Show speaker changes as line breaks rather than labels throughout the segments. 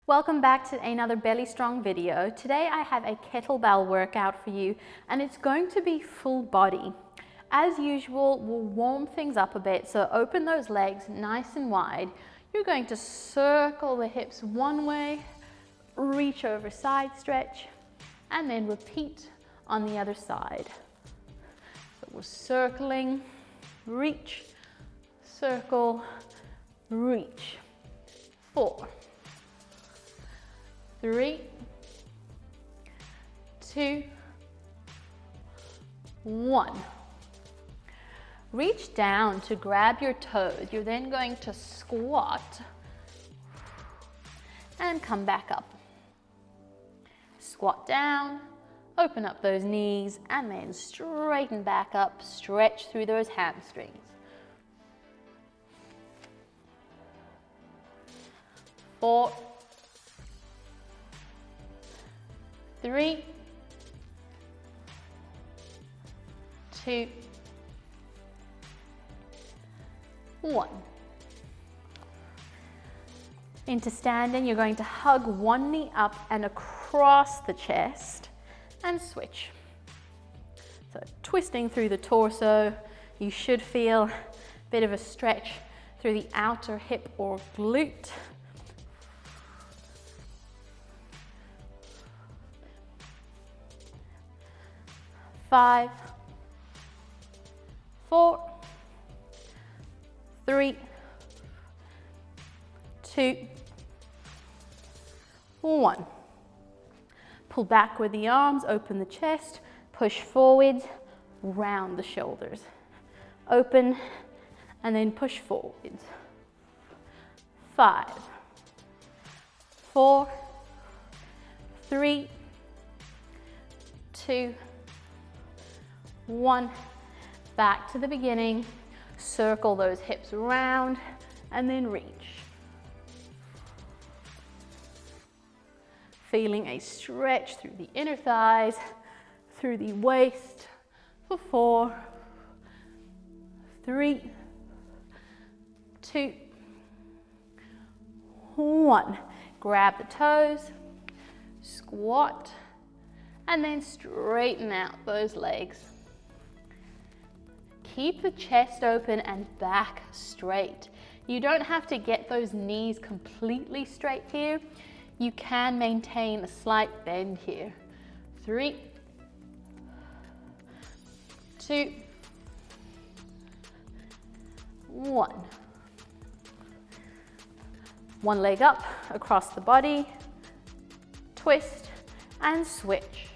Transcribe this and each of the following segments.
Welcome back to another Belly Strong video. Today I have a kettlebell workout for you and it's going to be full body. As usual, we'll warm things up a bit, so open those legs nice and wide. You're going to circle the hips one way, reach over side stretch, and then repeat on the other side. So we're circling, reach, circle, reach. 4, 3, 2, 1. Reach down to grab your toes. You're then going to squat and come back up. Squat down, open up those knees, and then straighten back up, stretch through those hamstrings. 4, 3, 2, 1. Into standing, you're going to hug one knee up and across the chest and switch. So twisting through the torso, you should feel a bit of a stretch through the outer hip or glute. 5, 4, 3, 2, 1. Pull back with the arms, open the chest, push forwards, round the shoulders. Open and then push forwards. 5, 4, 3, 2, 1. Back to the beginning. Circle those hips around and then reach. Feeling a stretch through the inner thighs, through the waist for 4, 3, 2, 1. Grab the toes, squat, and then straighten out those legs. Keep the chest open and back straight. You don't have to get those knees completely straight here. You can maintain a slight bend here. 3, 2, 1. One leg up across the body, twist and switch.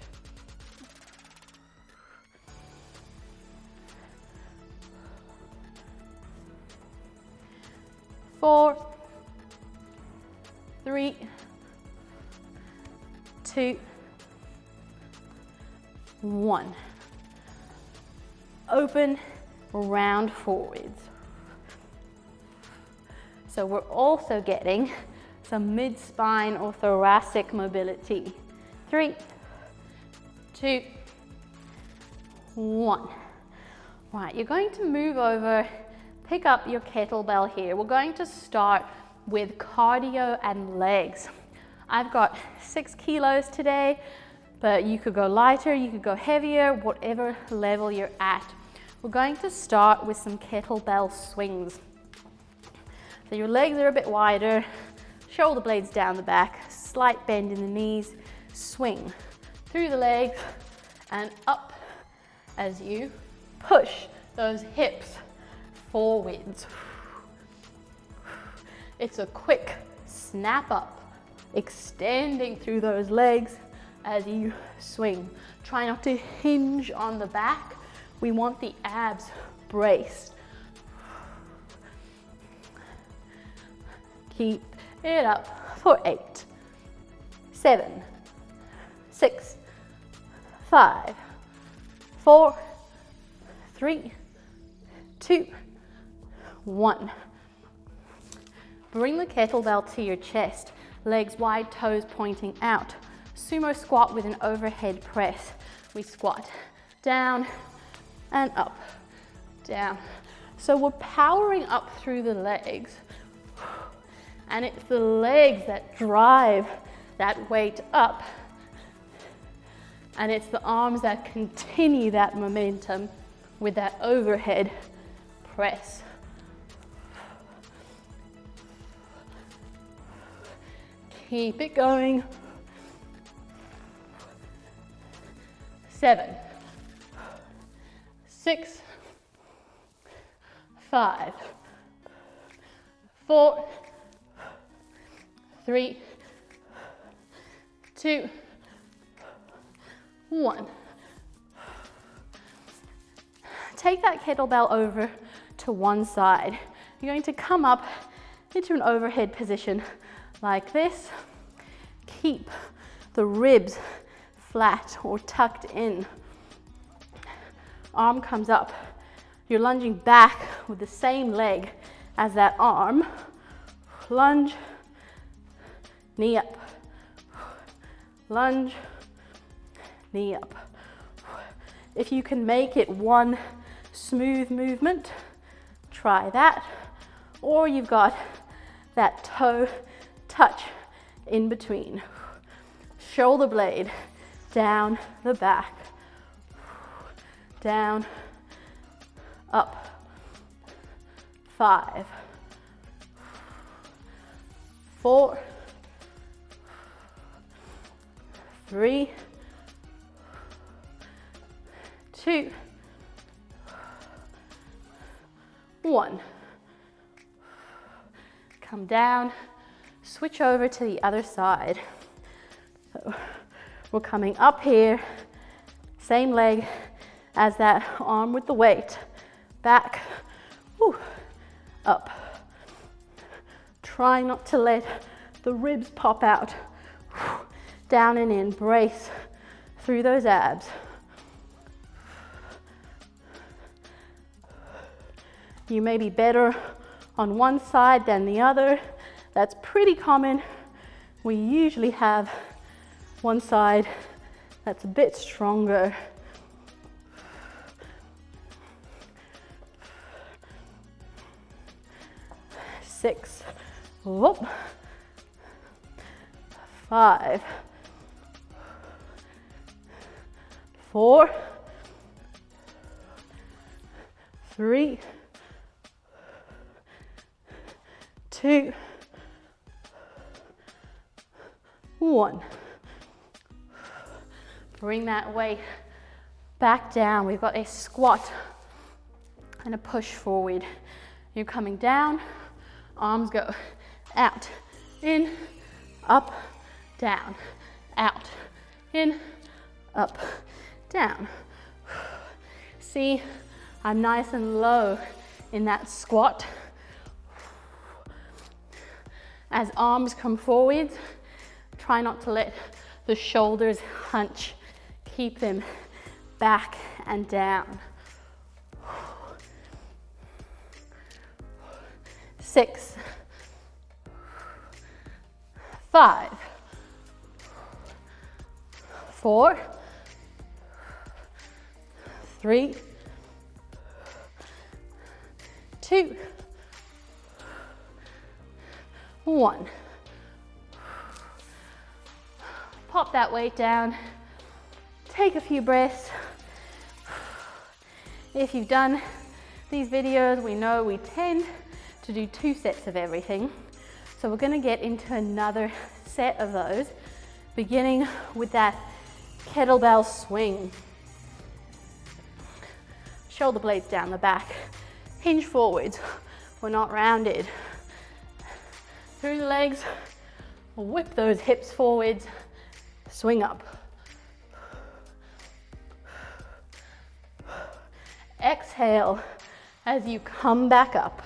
4, 3, 2, 1. Open, round forwards. So we're also getting some mid-spine or thoracic mobility. 3, 2, 1. Right, you're going to move over. Pick up your kettlebell here. We're going to start with cardio and legs. I've got 6 kilos today, but you could go lighter, you could go heavier, whatever level you're at. We're going to start with some kettlebell swings. So your legs are a bit wider, shoulder blades down the back, slight bend in the knees, swing through the legs and up as you push those hips forwards. It's a quick snap up, extending through those legs as you swing. Try not to hinge on the back. We want the abs braced. Keep it up for 8, 7, 6, 5, 4, 3, 2, 1. Bring the kettlebell to your chest, legs wide, toes pointing out. Sumo squat with an overhead press. We squat down and up, down. So we're powering up through the legs And it's the legs that drive that weight up. And it's the arms that continue that momentum with that overhead press. Keep it going. 7, 6, 5, 4, 3, 2, 1. Take that kettlebell over to one side. You're going to come up into an overhead position like this. Keep the ribs flat or tucked in. Arm comes up. You're lunging back with the same leg as that arm. Lunge, knee up. Lunge, knee up. If you can make it one smooth movement, try that. Or you've got that toe touch in between. Shoulder blade down the back. Down, up. 5, 4, 3, 2, 1. Come down, switch over to the other side. So we're coming up here, same leg as that arm with the weight. Back, whoo, up. Try not to let the ribs pop out. Down and in, brace through those abs. You may be better on one side than the other. That's pretty common. We usually have one side that's a bit stronger. Six, whoop. 5, 4, 3, 2, 1. Bring that weight back down. We've got a squat and a push forward. You're coming down, arms go out, in, up, down, out, in, up, down. See, I'm nice and low in that squat. As arms come forward, try not to let the shoulders hunch. Keep them back and down. 6, 5, 4, 3, 2, 1. Pop that weight down. Take a few breaths. If you've done these videos, we know we tend to do 2 sets of everything. So we're going to get into another set of those, beginning with that kettlebell swing. Shoulder blades down the back. Hinge forwards. We're not rounded. Through the legs, whip those hips forwards, swing up. Exhale as you come back up.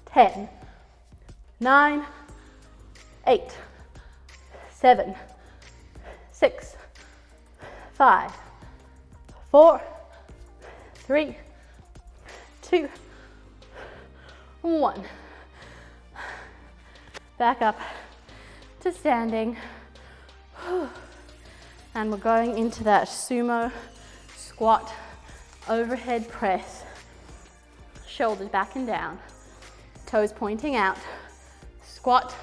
10, 9, 8, 7, 6, 5, 4, 3, 2, 1. Back up to standing. And we're going into that sumo squat overhead press, shoulders back and down, toes pointing out, squat,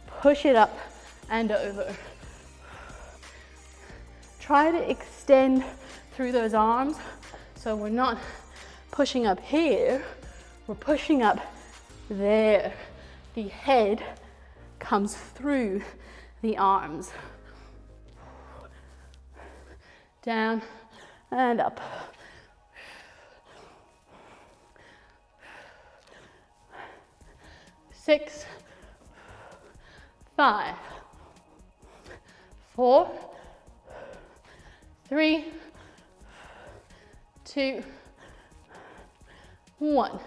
push it up and over. Try to extend through those arms so we're not pushing up here, we're pushing up there. The head comes through the arms. Down and up. Six, 5, 4, 3, 2, 1.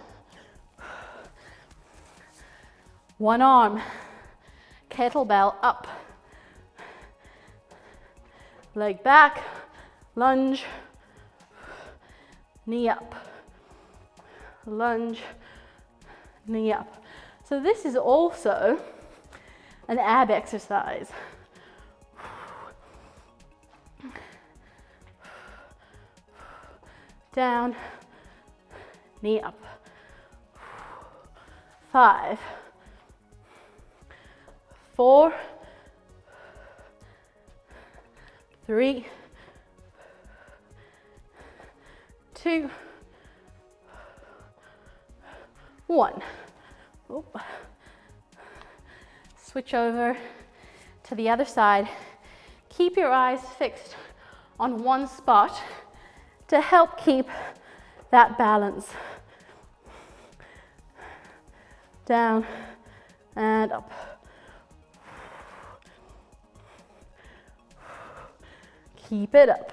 One arm, kettlebell up, leg back, lunge, knee up, lunge, knee up. So this is also an ab exercise. Down, knee up. 5, 4, 3, 2, 1. Oop. Switch over to the other side. Keep your eyes fixed on one spot to help keep that balance. Down and up. Keep it up.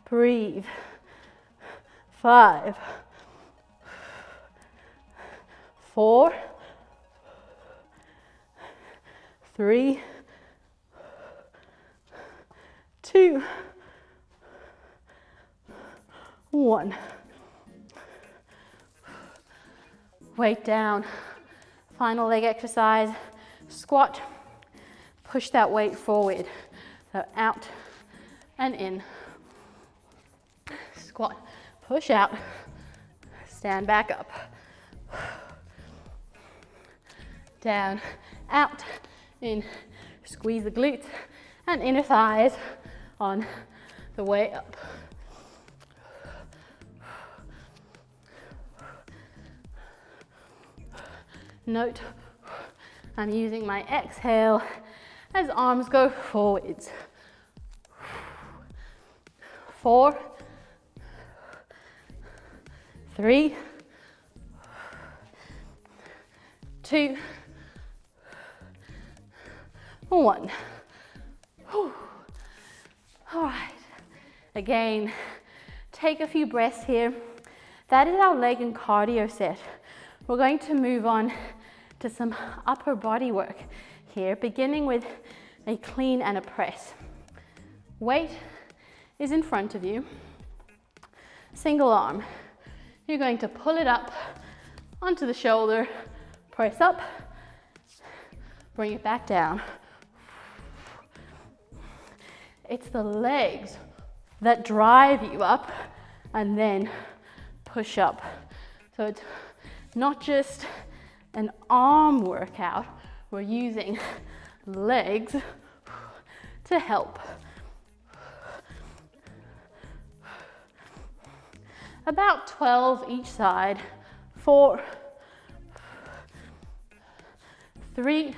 Breathe. 5, 4, 3, 2, 1. Weight down. Final leg exercise. Squat. Push that weight forward. So out and in. Squat. Push out. Stand back up. Down, out, in. Squeeze the glutes and inner thighs on the way up. Note, I'm using my exhale as arms go forwards. 4, 3, 2, 1. Whew. All right. Again, take a few breaths here. That is our leg and cardio set. We're going to move on to some upper body work here, beginning with a clean and a press. Weight is in front of you. Single arm. You're going to pull it up onto the shoulder, press up, bring it back down. It's the legs that drive you up and then push up. So it's not just an arm workout, we're using legs to help. About 12 each side. 4, 3,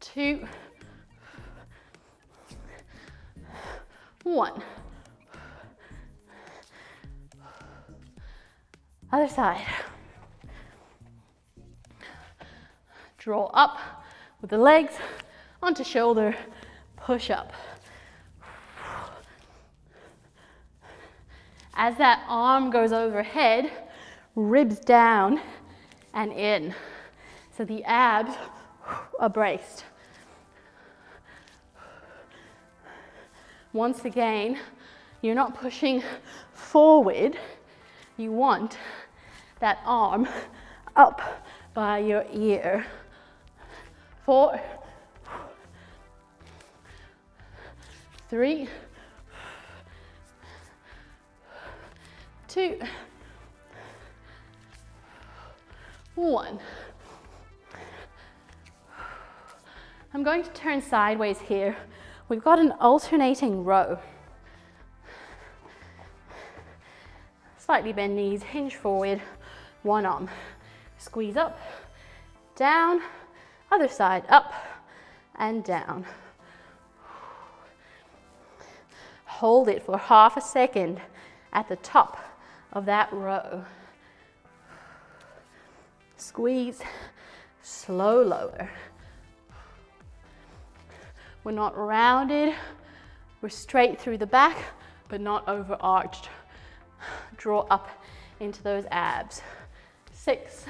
2, 1. Other side. Draw up with the legs onto shoulder, push up. As that arm goes overhead, ribs down and in. So the abs are braced. Once again, you're not pushing forward, you want that arm up by your ear. 4, 3, 2, 1. I'm going to turn sideways here. We've got an alternating row. Slightly bend knees, hinge forward, one arm. Squeeze up, down, other side, up and down. Hold it for half a second at the top of that row. Squeeze, slow lower. We're not rounded, we're straight through the back, but not overarched. Draw up into those abs. 6,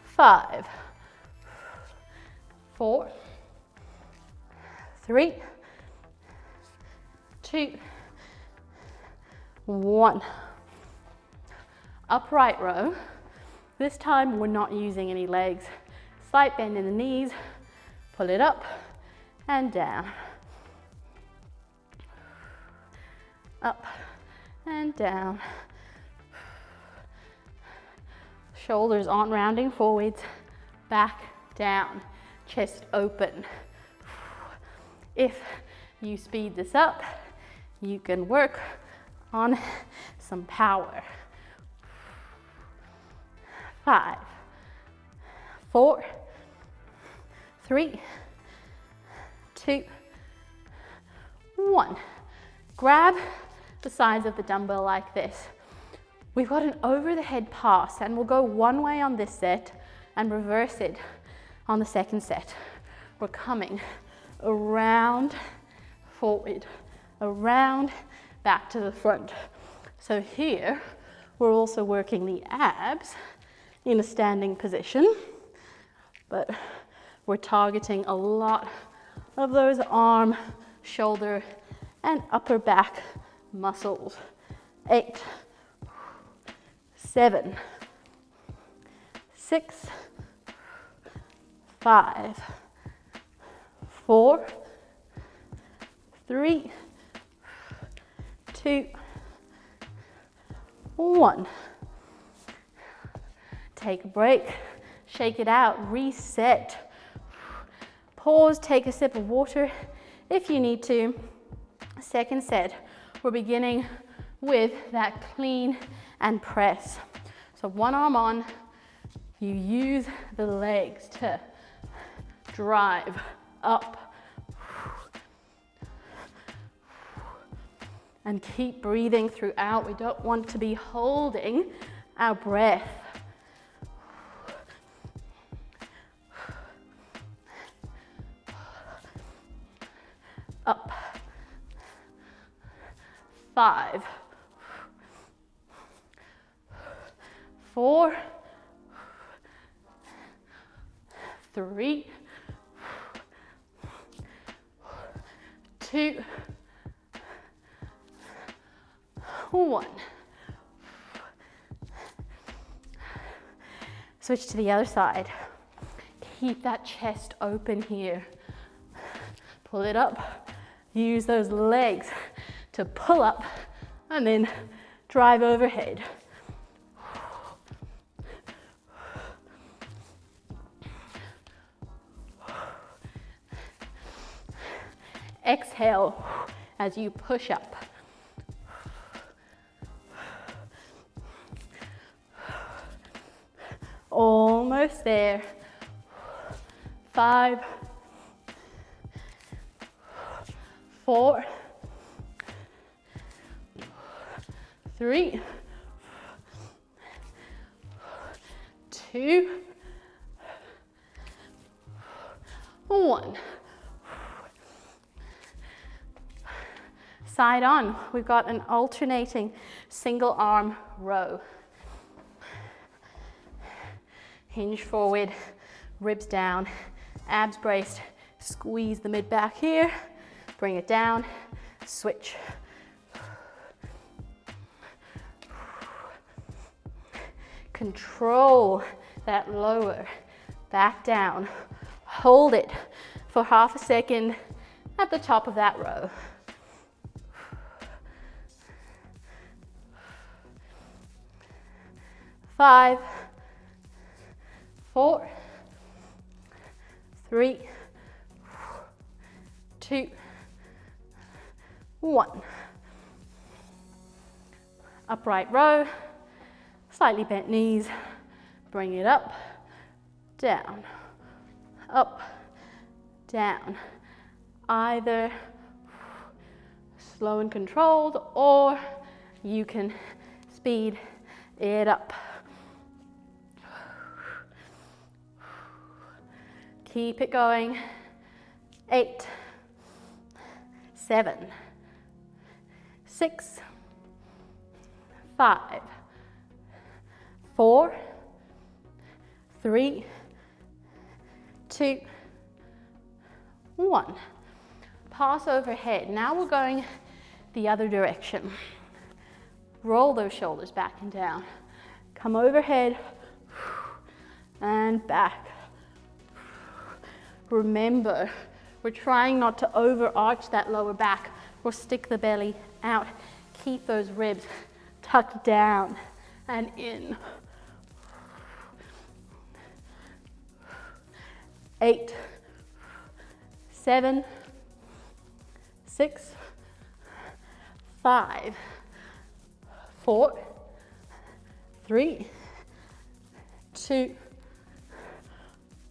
5, 4, 3, 2, 1. Upright row. This time we're not using any legs. Slight bend in the knees, pull it up and down. Up and down. Shoulders aren't rounding forwards, back, down, chest open. If you speed this up, you can work on some power. 5, 4, 3, 2, 1. Grab the sides of the dumbbell like this. We've got an over the head pass and we'll go one way on this set and reverse it on the second set. We're coming around, forward, around, back to the front. So here, we're also working the abs in a standing position, but we're targeting a lot of those arm, shoulder, and upper back muscles. 8, 7, 6, 5, 4, 3, 2, 1. Take a break, shake it out, reset. Pause, take a sip of water if you need to. Second set, we're beginning with that clean and press. So one arm on, you use the legs to drive up. And keep breathing throughout. We don't want to be holding our breath. Up. 5, 4, 3, 2, 1. Switch to the other side. Keep that chest open here. Pull it up. Use those legs to pull up and then drive overhead. Exhale as you push up. Almost there. 5, 4, 3, 2, 1. Side on, we've got an alternating single arm row. Hinge forward, ribs down, abs braced, squeeze the mid back here, bring it down, switch. Control that lower back down. Hold it for half a second at the top of that row. 5, 4, 3, 2, 1. Upright row, slightly bent knees, bring it up, down, up, down. Either slow and controlled, or you can speed it up. Keep it going. 8, 7, 6, 5, 4, 3, 2, 1. Pass overhead. Now we're going the other direction. Roll those shoulders back and down. Come overhead and back. Remember, we're trying not to overarch that lower back or stick the belly out. Keep those ribs tucked down and in. 8, 7, 6, 5, 4, 3, 2,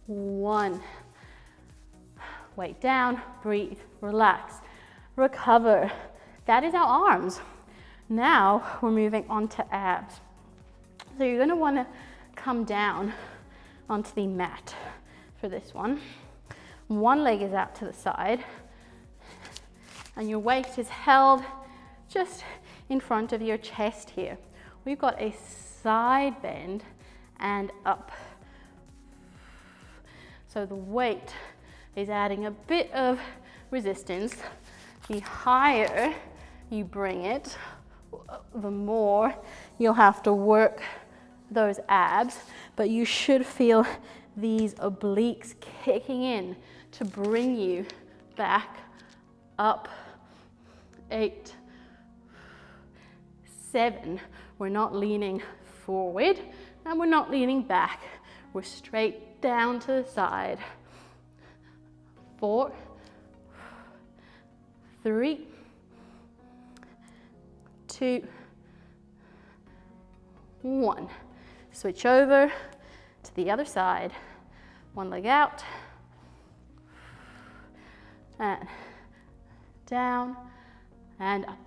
1. Weight down, breathe, relax, recover. That is our arms. Now we're moving on to abs. So you're going to want to come down onto the mat for this one. One leg is out to the side, and your weight is held just in front of your chest here. We've got a side bend and up. So the weight is adding a bit of resistance. The higher you bring it, the more you'll have to work those abs, but you should feel these obliques kicking in to bring you back up. 8, 7. We're not leaning forward and we're not leaning back. We're straight down to the side. 4, 3, 2, 1. Switch over to the other side. One leg out and down and up.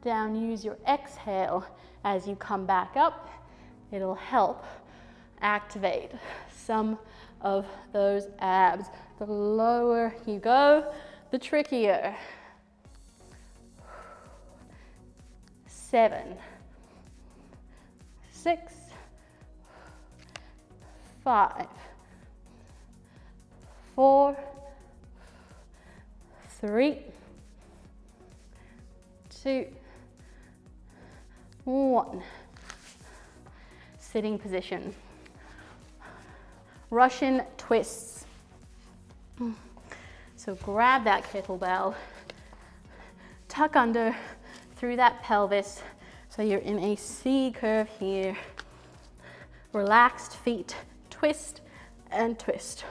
Down, use your exhale as you come back up. It'll help activate some of those abs. The lower you go, the trickier. 7, 6, 5, 4, 3, 2, 1. Sitting position. Russian twists. So grab that kettlebell, tuck under through that pelvis so you're in a C curve here. Relaxed feet, twist and twist.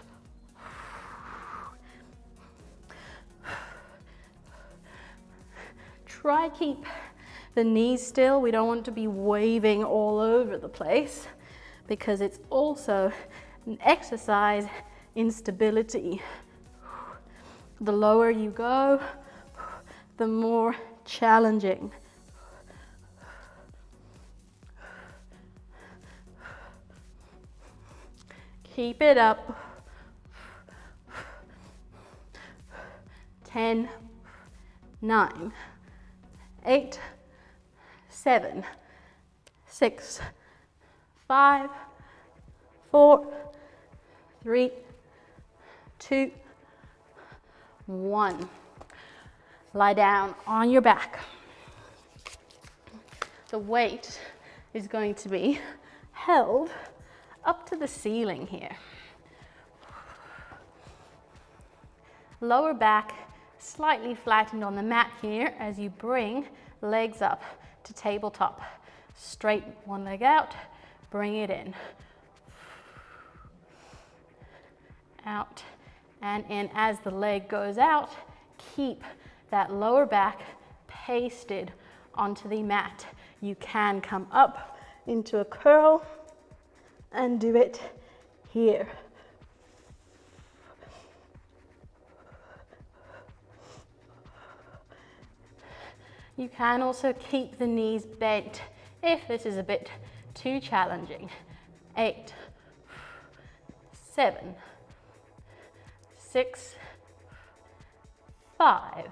Try keep the knees still. We don't want to be waving all over the place because it's also an exercise in stability. The lower you go, the more challenging. Keep it up. 10, 9, 8, 7, 6, 5, 4, 3, 2, 1. lie down on your back. The weight is going to be held up to the ceiling here. Lower back slightly flattened on the mat here as you bring legs up to tabletop. Straighten one leg out, bring it in. Out and in. As the leg goes out, keep that lower back pasted onto the mat. You can come up into a curl and do it here. You can also keep the knees bent if this is a bit too challenging. 8, 7, 6, 5,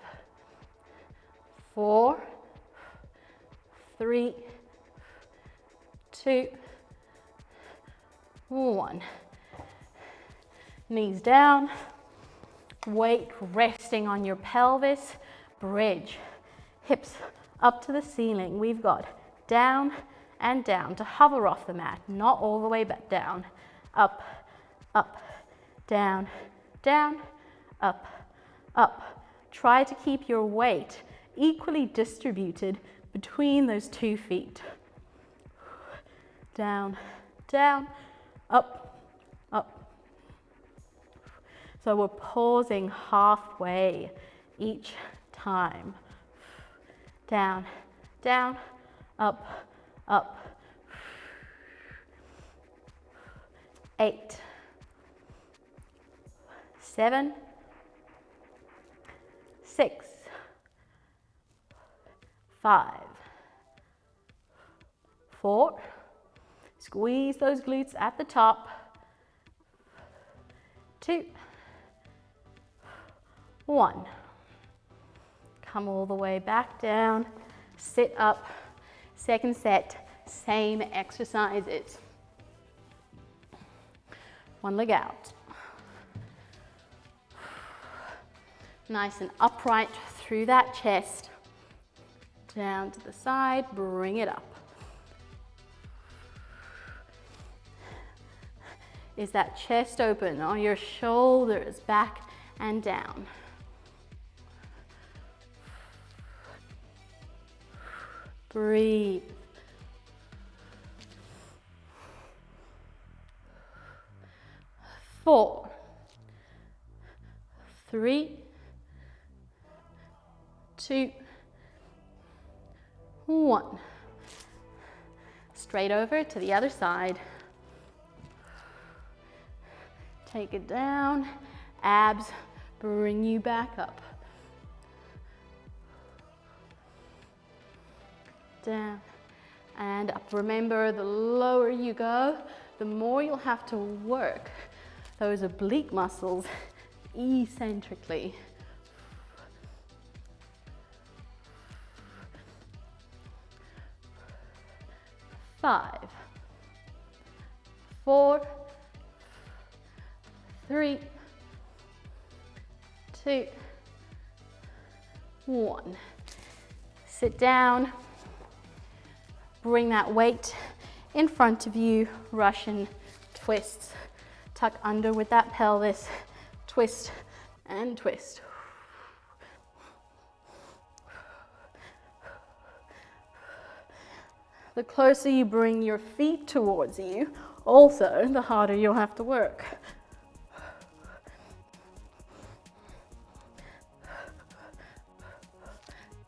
4, 3, 2, 1. Knees down, weight resting on your pelvis, bridge, hips up to the ceiling. We've got down and down to hover off the mat, not all the way back down. Up, up, down, down, up, up. Try to keep your weight equally distributed between those 2 feet. Down, down, up, up. So we're pausing halfway each time. Down, down, up, up. 8, 7, 6, 5, 4. Squeeze those glutes at the top. 2, 1. Come all the way back down, sit up. Second set, same exercises. One leg out. Nice and upright through that chest. Down to the side, bring it up. Is that chest open? Are your shoulders back and down? Breathe. Four, 3, 2, 1. Straight over to the other side. Take it down, abs bring you back up. Down and up. Remember, the lower you go, the more you'll have to work those oblique muscles eccentrically. Five, 4, 3, 2, 1. Sit down. Bring that weight in front of you. Russian twists. Tuck under with that pelvis. Twist and twist. The closer you bring your feet towards you, also, the harder you'll have to work.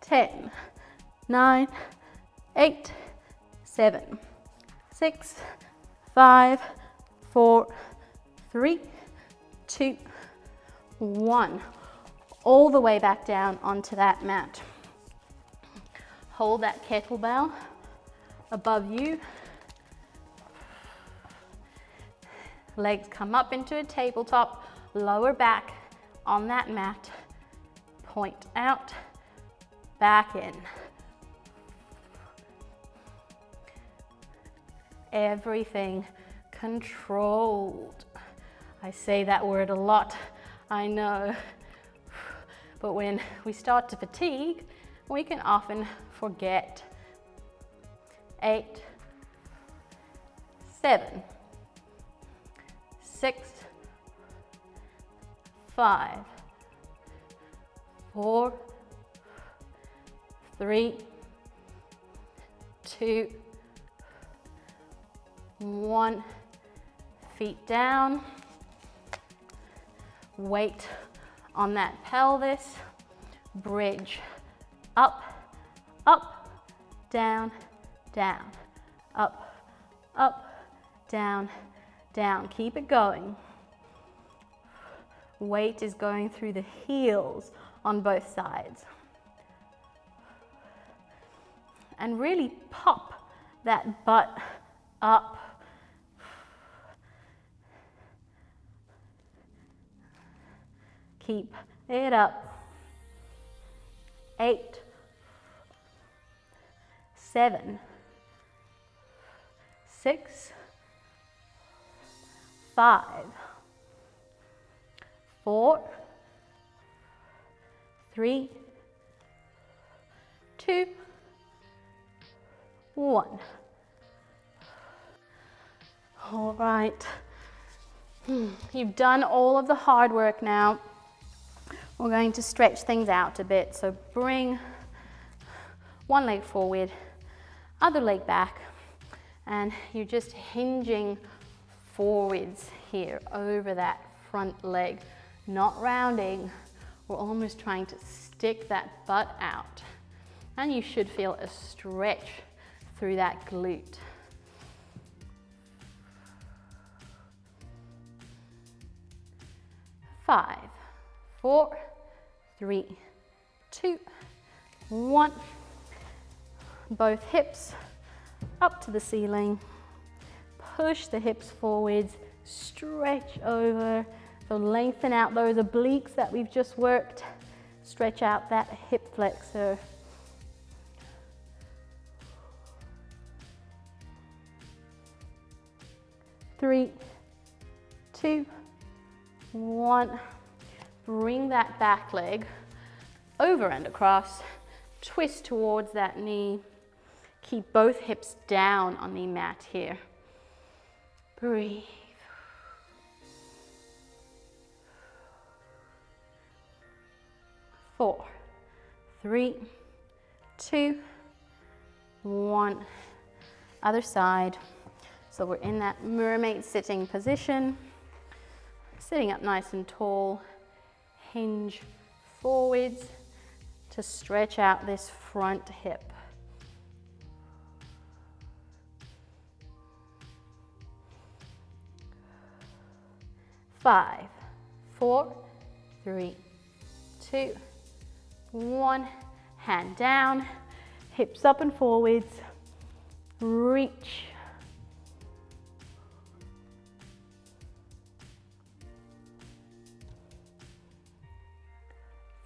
Ten, 9, 8, 7, 6, 5, 4, 3, 2, 1. All the way back down onto that mat. Hold that kettlebell above you. Legs come up into a tabletop, lower back on that mat. Point out, back in. Everything controlled. I say that word a lot, I know, But when we start to fatigue, we can often forget. 8, 7, 6, 5, 4, 3, 2, 1. Feet down. Weight on that pelvis. Bridge. Up, up, down, down. Up, up, down, down. Keep it going. Weight is going through the heels on both sides. And really pop that butt up. Keep it up. 8, 7, 6, 5, 4, 3, 2, 1. All right. You've done all of the hard work now. We're going to stretch things out a bit. So bring one leg forward, other leg back, and you're just hinging forwards here over that front leg, not rounding. We're almost trying to stick that butt out. And you should feel a stretch through that glute. 5, 4, 3, 2, 1. Both hips up to the ceiling. Push the hips forwards, stretch over. So lengthen out those obliques that we've just worked. Stretch out that hip flexor. Three, 2, 1. Bring that back leg over and across. Twist towards that knee. Keep both hips down on the mat here. Breathe. Four, 3, 2, 1. Other side. So we're in that mermaid sitting position. Sitting up nice and tall. Hinge forwards to stretch out this front hip. 5, 4, 3, 2, 1. Hand down, hips up and forwards. Reach.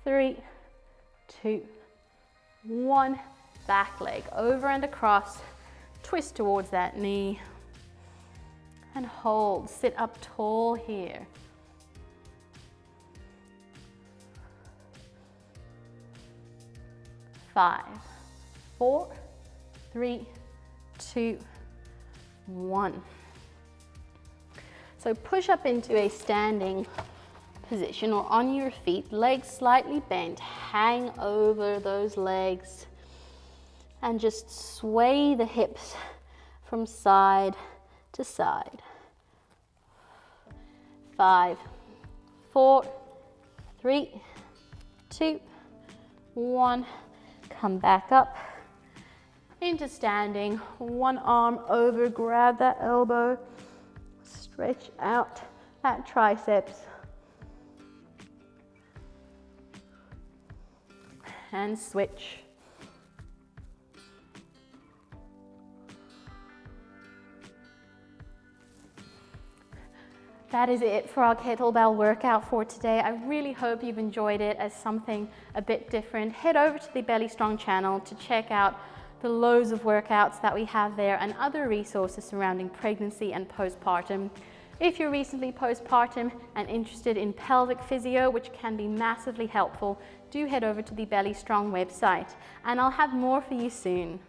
3, 2, 1. Back leg over and across. Twist towards that knee. And hold. Sit up tall here. 5, 4, 3, 2, 1. So push up into a standing position or on your feet, legs slightly bent, hang over those legs and just sway the hips from side to side. 5, 4, 3, 2, 1. Come back up into standing. One arm over, grab that elbow, stretch out that triceps. And switch. That is it for our kettlebell workout for today. I really hope you've enjoyed it as something a bit different. Head over to the Belly Strong channel to check out the loads of workouts that we have there and other resources surrounding pregnancy and postpartum. If you're recently postpartum and interested in pelvic physio, which can be massively helpful, do head over to the Belly Strong website, and I'll have more for you soon.